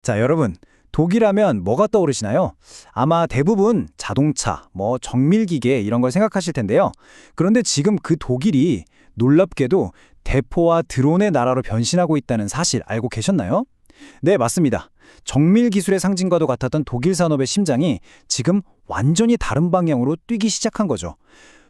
자, 여러분, 독일하면 뭐가 떠오르시나요? 아마 대부분 자동차, 정밀기계 이런 걸 생각하실 텐데요. 그런데 지금 그 독일이 놀랍게도 대포와 드론의 나라로 변신하고 있다는 사실 알고 계셨나요? 네, 맞습니다. 정밀 기술의 상징과도 같았던 독일 산업의 심장이 지금 완전히 다른 방향으로 뛰기 시작한 거죠.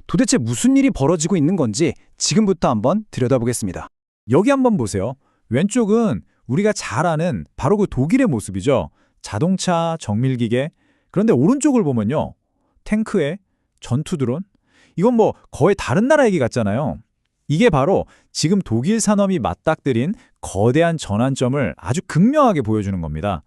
도대체 무슨 일이 벌어지고 있는 건지 지금부터 한번 들여다보겠습니다. 여기 한번 보세요. 왼쪽은 우리가 잘 아는 바로 그 독일의 모습이죠. 자동차, 정밀기계. 그런데 오른쪽을 보면요. 탱크에 전투 드론? 이건 거의 다른 나라 얘기 같잖아요. 이게 바로 지금 독일 산업이 맞닥뜨린 거대한 전환점을 아주 극명하게 보여주는 겁니다.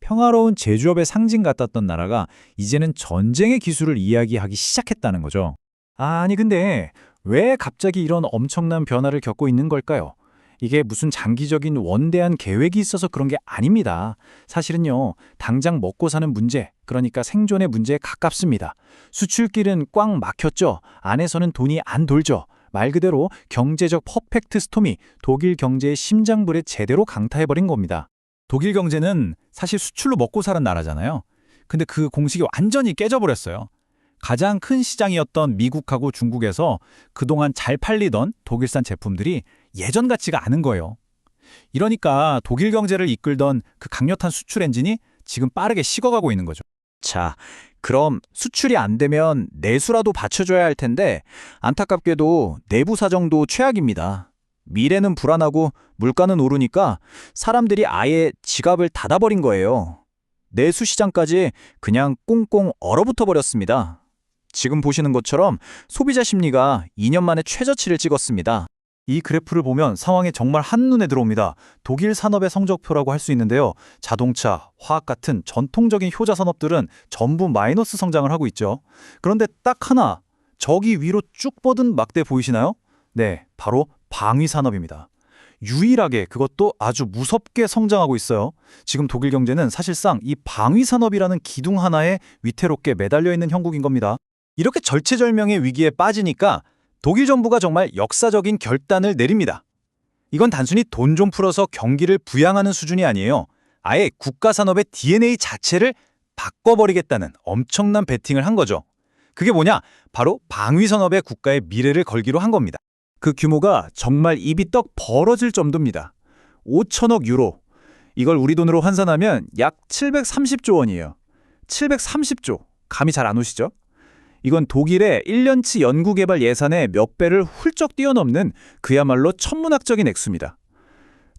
평화로운 제조업의 상징 같았던 나라가 이제는 전쟁의 기술을 이야기하기 시작했다는 거죠. 아니, 근데 왜 갑자기 이런 엄청난 변화를 겪고 있는 걸까요? 이게 무슨 장기적인 원대한 계획이 있어서 그런 게 아닙니다. 사실은요, 당장 먹고 사는 문제, 그러니까 생존의 문제에 가깝습니다. 수출길은 꽉 막혔죠. 안에서는 돈이 안 돌죠. 말 그대로 경제적 퍼펙트 스톰이 독일 경제의 심장부를 제대로 강타해버린 겁니다. 독일 경제는 사실 수출로 먹고 사는 나라잖아요. 근데 그 공식이 완전히 깨져버렸어요. 가장 큰 시장이었던 미국하고 중국에서 그동안 잘 팔리던 독일산 제품들이 예전 같지가 않은 거예요. 이러니까 독일 경제를 이끌던 그 강력한 수출 엔진이 지금 빠르게 식어가고 있는 거죠. 자, 그럼 수출이 안 되면 내수라도 받쳐줘야 할 텐데 안타깝게도 내부 사정도 최악입니다. 미래는 불안하고 물가는 오르니까 사람들이 아예 지갑을 닫아버린 거예요. 내수 시장까지 그냥 꽁꽁 얼어붙어 버렸습니다. 지금 보시는 것처럼 소비자 심리가 2년 만에 최저치를 찍었습니다. 이 그래프를 보면 상황이 정말 한눈에 들어옵니다. 독일 산업의 성적표라고 할 수 있는데요. 자동차, 화학 같은 전통적인 효자 산업들은 전부 마이너스 성장을 하고 있죠. 그런데 딱 하나, 저기 위로 쭉 뻗은 막대 보이시나요? 네, 바로 방위 산업입니다. 유일하게 그것도 아주 무섭게 성장하고 있어요. 지금 독일 경제는 사실상 이 방위 산업이라는 기둥 하나에 위태롭게 매달려 있는 형국인 겁니다. 이렇게 절체절명의 위기에 빠지니까 독일 정부가 정말 역사적인 결단을 내립니다. 이건 단순히 돈 좀 풀어서 경기를 부양하는 수준이 아니에요. 아예 국가 산업의 DNA 자체를 바꿔버리겠다는 엄청난 베팅을 한 거죠. 그게 뭐냐? 바로 방위 산업의 국가의 미래를 걸기로 한 겁니다. 그 규모가 정말 입이 떡 벌어질 정도입니다. 5천억 유로. 이걸 우리 돈으로 환산하면 약 730조 원이에요. 730조. 감이 잘 안 오시죠? 이건 독일의 1년치 연구개발 예산의 몇 배를 훌쩍 뛰어넘는 그야말로 천문학적인 액수입니다.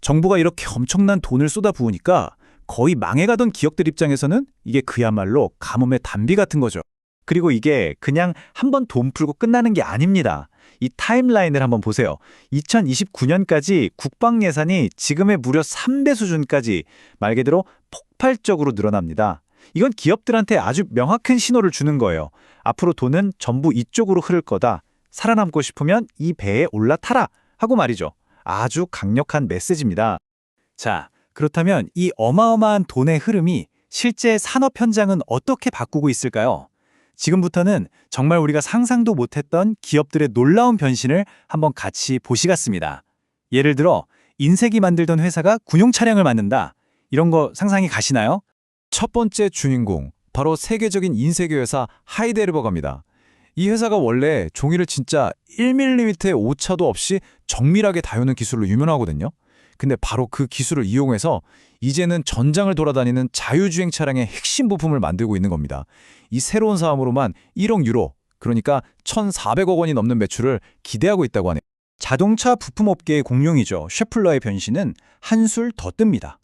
정부가 이렇게 엄청난 돈을 쏟아부으니까 거의 망해가던 기업들 입장에서는 이게 그야말로 가뭄의 단비 같은 거죠. 그리고 이게 그냥 한번 돈 풀고 끝나는 게 아닙니다. 이 타임라인을 한번 보세요. 2029년까지 국방 예산이 지금의 무려 3배 수준까지 말 그대로 폭발적으로 늘어납니다. 이건 기업들한테 아주 명확한 신호를 주는 거예요. 앞으로 돈은 전부 이쪽으로 흐를 거다. 살아남고 싶으면 이 배에 올라타라 하고 말이죠. 아주 강력한 메시지입니다. 자, 그렇다면 이 어마어마한 돈의 흐름이 실제 산업 현장은 어떻게 바꾸고 있을까요? 지금부터는 정말 우리가 상상도 못했던 기업들의 놀라운 변신을 한번 같이 보시겠습니다. 예를 들어 인쇄기 만들던 회사가 군용 차량을 만든다. 이런 거 상상이 가시나요? 첫 번째 주인공, 바로 세계적인 인쇄기 회사 하이델버거입니다. 이 회사가 원래 종이를 진짜 1mm의 오차도 없이 정밀하게 다루는 기술로 유명하거든요. 근데 바로 그 기술을 이용해서 이제는 전장을 돌아다니는 자유주행 차량의 핵심 부품을 만들고 있는 겁니다. 이 새로운 사업으로만 1억 유로, 그러니까 1,400억 원이 넘는 매출을 기대하고 있다고 하네요. 자동차 부품업계의 공룡이죠. 셰플러의 변신은 한술 더 뜹니다.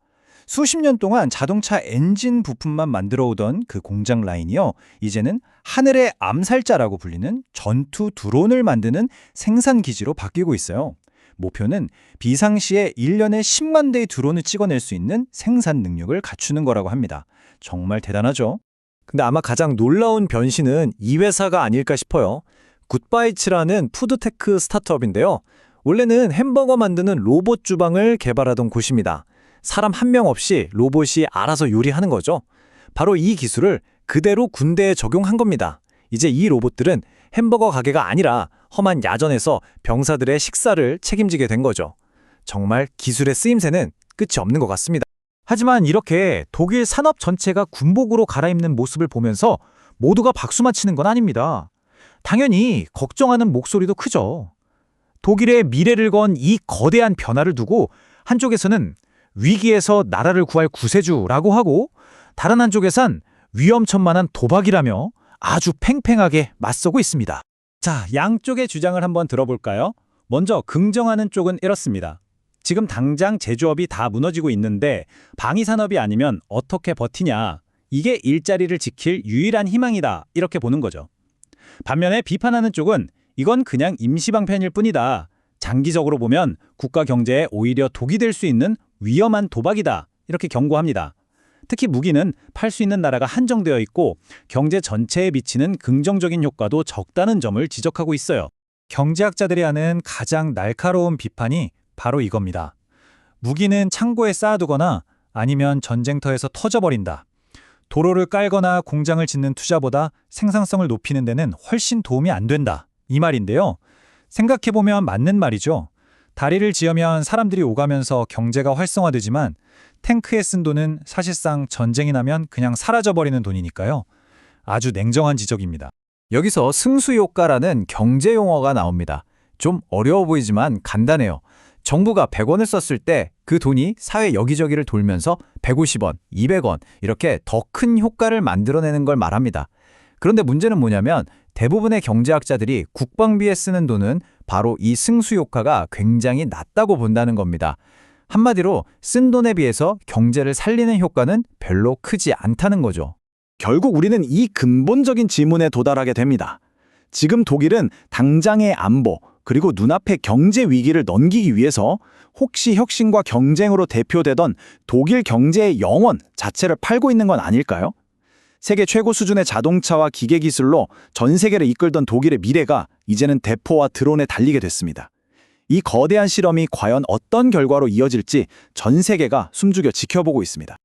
수십 년 동안 자동차 엔진 부품만 만들어 오던 그 공장 라인이요. 이제는 하늘의 암살자라고 불리는 전투 드론을 만드는 생산 기지로 바뀌고 있어요. 목표는 비상시에 1년에 10만 대의 드론을 찍어낼 수 있는 생산 능력을 갖추는 거라고 합니다. 정말 대단하죠? 근데 아마 가장 놀라운 변신은 이 회사가 아닐까 싶어요. 굿바이츠라는 푸드테크 스타트업인데요. 원래는 햄버거 만드는 로봇 주방을 개발하던 곳입니다. 사람 한 명 없이 로봇이 알아서 요리하는 거죠. 바로 이 기술을 그대로 군대에 적용한 겁니다. 이제 이 로봇들은 햄버거 가게가 아니라 험한 야전에서 병사들의 식사를 책임지게 된 거죠. 정말 기술의 쓰임새는 끝이 없는 것 같습니다. 하지만 이렇게 독일 산업 전체가 군복으로 갈아입는 모습을 보면서 모두가 박수만 치는 건 아닙니다. 당연히 걱정하는 목소리도 크죠. 독일의 미래를 건 이 거대한 변화를 두고 한쪽에서는 위기에서 나라를 구할 구세주라고 하고 다른 한쪽에선 위험천만한 도박이라며 아주 팽팽하게 맞서고 있습니다. 자, 양쪽의 주장을 한번 들어볼까요? 먼저 긍정하는 쪽은 이렇습니다. 지금 당장 제조업이 다 무너지고 있는데 방위산업이 아니면 어떻게 버티냐. 이게 일자리를 지킬 유일한 희망이다. 이렇게 보는 거죠. 반면에 비판하는 쪽은 이건 그냥 임시방편일 뿐이다. 장기적으로 보면 국가 경제에 오히려 독이 될 수 있는 위험한 도박이다. 이렇게 경고합니다. 특히 무기는 팔 수 있는 나라가 한정되어 있고 경제 전체에 미치는 긍정적인 효과도 적다는 점을 지적하고 있어요. 경제학자들이 하는 가장 날카로운 비판이 바로 이겁니다. 무기는 창고에 쌓아두거나 아니면 전쟁터에서 터져버린다. 도로를 깔거나 공장을 짓는 투자보다 생산성을 높이는 데는 훨씬 도움이 안 된다. 이 말인데요. 생각해보면 맞는 말이죠. 다리를 지으면 사람들이 오가면서 경제가 활성화되지만 탱크에 쓴 돈은 사실상 전쟁이 나면 그냥 사라져버리는 돈이니까요. 아주 냉정한 지적입니다. 여기서 승수효과라는 경제 용어가 나옵니다. 좀 어려워 보이지만 간단해요. 정부가 100원을 썼을 때 그 돈이 사회 여기저기를 돌면서 150원, 200원 이렇게 더 큰 효과를 만들어내는 걸 말합니다. 그런데 문제는 뭐냐면 대부분의 경제학자들이 국방비에 쓰는 돈은 바로 이 승수효과가 굉장히 낮다고 본다는 겁니다. 한마디로 쓴 돈에 비해서 경제를 살리는 효과는 별로 크지 않다는 거죠. 결국 우리는 이 근본적인 질문에 도달하게 됩니다. 지금 독일은 당장의 안보, 그리고 눈앞의 경제 위기를 넘기기 위해서 혹시 혁신과 경쟁으로 대표되던 독일 경제의 영원 자체를 팔고 있는 건 아닐까요? 세계 최고 수준의 자동차와 기계 기술로 전 세계를 이끌던 독일의 미래가 이제는 대포와 드론에 달리게 됐습니다. 이 거대한 실험이 과연 어떤 결과로 이어질지 전 세계가 숨죽여 지켜보고 있습니다.